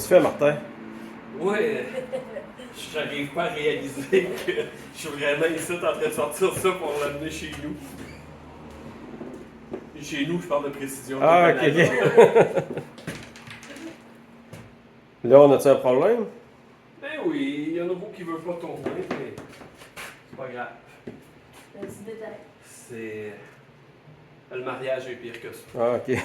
Qu'as-tu fait, Martin? Ouais, j'arrive pas à réaliser que je suis vraiment ici en train de sortir ça pour l'amener chez nous. Chez nous, je parle de précision. Ah, de ok, Canada. ok. Là, on a-tu un problème? Ben oui, il y en a beaucoup qui veulent pas tourner, mais c'est pas grave. Un petit détail. C'est. Le mariage est pire que ça. Ah, ok.